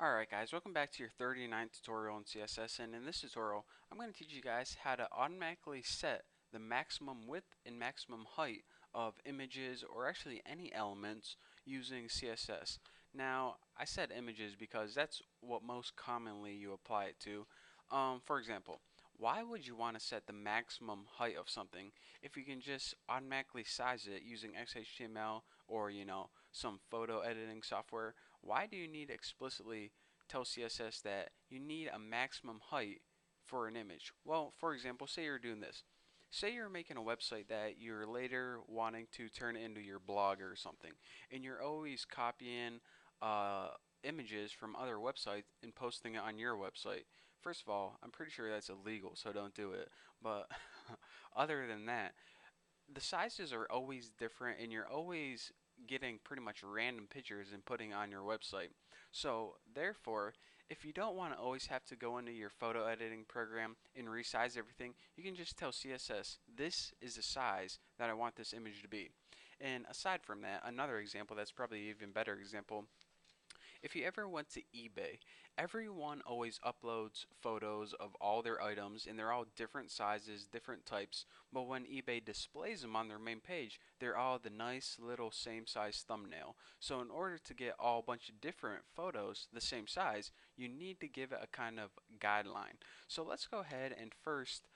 Alright guys, welcome back to your 39th tutorial in CSS, and in this tutorial I'm going to teach you guys how to automatically set the maximum width and maximum height of images or actually any elements using CSS. Now I said images because that's what most commonly you apply it to. For example, why would you want to set the maximum height of something if you can just automatically size it using XHTML or some photo editing software? Why do you need to explicitly tell CSS that you need a maximum height for an image? Well, for example, say you're doing this. Say you're making a website that you're later wanting to turn into your blog or something, and you're always copying images from other websites and posting it on your website. First of all, I'm pretty sure that's illegal, so don't do it. But other than that, the sizes are always different and you're always getting pretty much random pictures and putting on your website. So therefore, if you don't want to always have to go into your photo editing program and resize everything, you can just tell CSS, this is the size that I want this image to be. And aside from that, another example that's probably an even better example, if you ever went to eBay, everyone always uploads photos of all their items and they're all different sizes, different types, but when eBay displays them on their main page, they're all the nice little same size thumbnail. So in order to get all a bunch of different photos the same size, you need to give it a kind of guideline. So let's go ahead and first,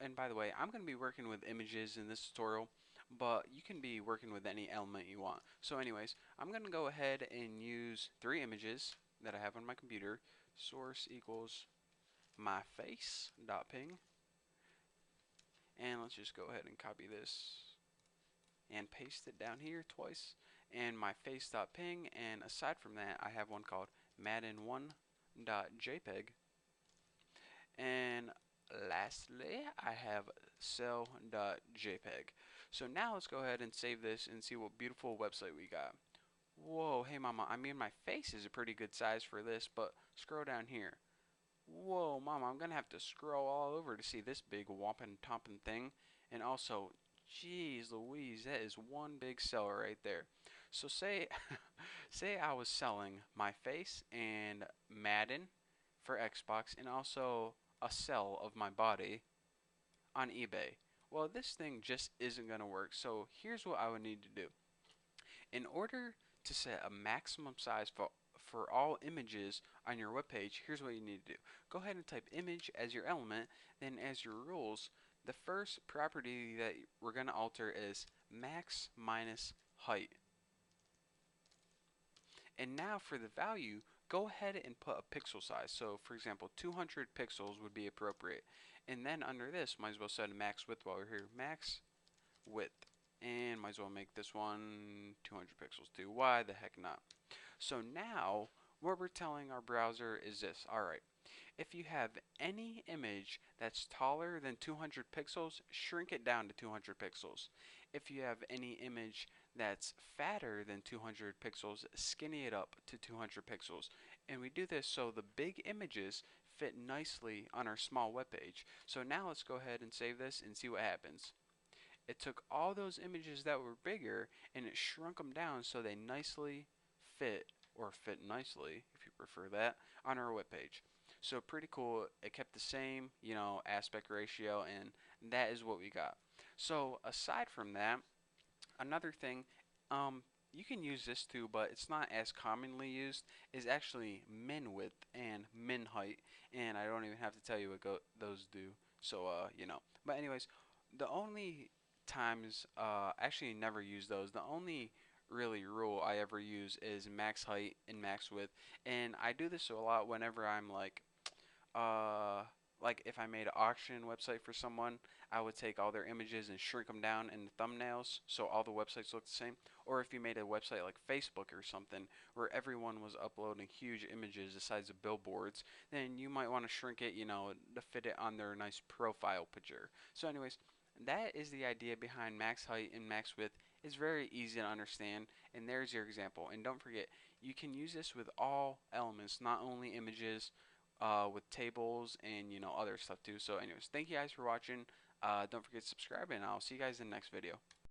and by the way, I'm going to be working with images in this tutorial, but you can be working with any element you want. So anyways, I'm going to go ahead and use three images that I have on my computer. Source equals my face dot ping, and let's just go ahead and copy this and paste it down here twice, and my face dot ping. And aside from that, I have one called Madden1 dot JPEG, and lastly I have cell.jpg. So now let's go ahead and save this and see what beautiful website we got. Whoa, hey mama, I mean my face is a pretty good size for this, but scroll down here. Whoa, mama, I'm gonna have to scroll all over to see this big whopping topping thing. And also, geez Louise, that is one big cell right there. So say say I was selling my face and Madden for Xbox and also a cell of my body on eBay. Well, this thing just isn't going to work. So here's what I would need to do. In order to set a maximum size for all images on your web page, here's what you need to do. Go ahead and type image as your element, then as your rules, the first property that we're going to alter is max minus height. And now for the value, go ahead and put a pixel size. So for example, 200 pixels would be appropriate. And then under this, might as well set a max width while we're here. Max width. And might as well make this one 200 pixels too. Why the heck not? So now, what we're telling our browser is this. Alright, if you have any image that's taller than 200 pixels, shrink it down to 200 pixels. If you have any image that's fatter than 200 pixels, skinny it up to 200 pixels. And we do this so the big images fit nicely on our small web page. So now let's go ahead and save this and see what happens. It took all those images that were bigger and it shrunk them down so they nicely fit, or fit nicely if you prefer that, on our web page. So pretty cool. It kept the same, aspect ratio, and that is what we got. So aside from that, another thing, you can use this too, but it's not as commonly used, is actually min width and min height, and I don't even have to tell you what those do. So but anyways, the only times actually never use those. The only really rule I ever use is max height and max width, and I do this a lot whenever I'm like if I made an auction website for someone, I would take all their images and shrink them down into thumbnails so all the websites look the same. Or if you made a website like Facebook or something where everyone was uploading huge images the size of billboards, then you might want to shrink it, to fit it on their nice profile picture. So anyways, that is the idea behind max height and max width. It's very easy to understand, and there's your example. And don't forget, you can use this with all elements, not only images, with tables and other stuff too. So anyways, thank you guys for watching. Don't forget to subscribe, and I'll see you guys in the next video.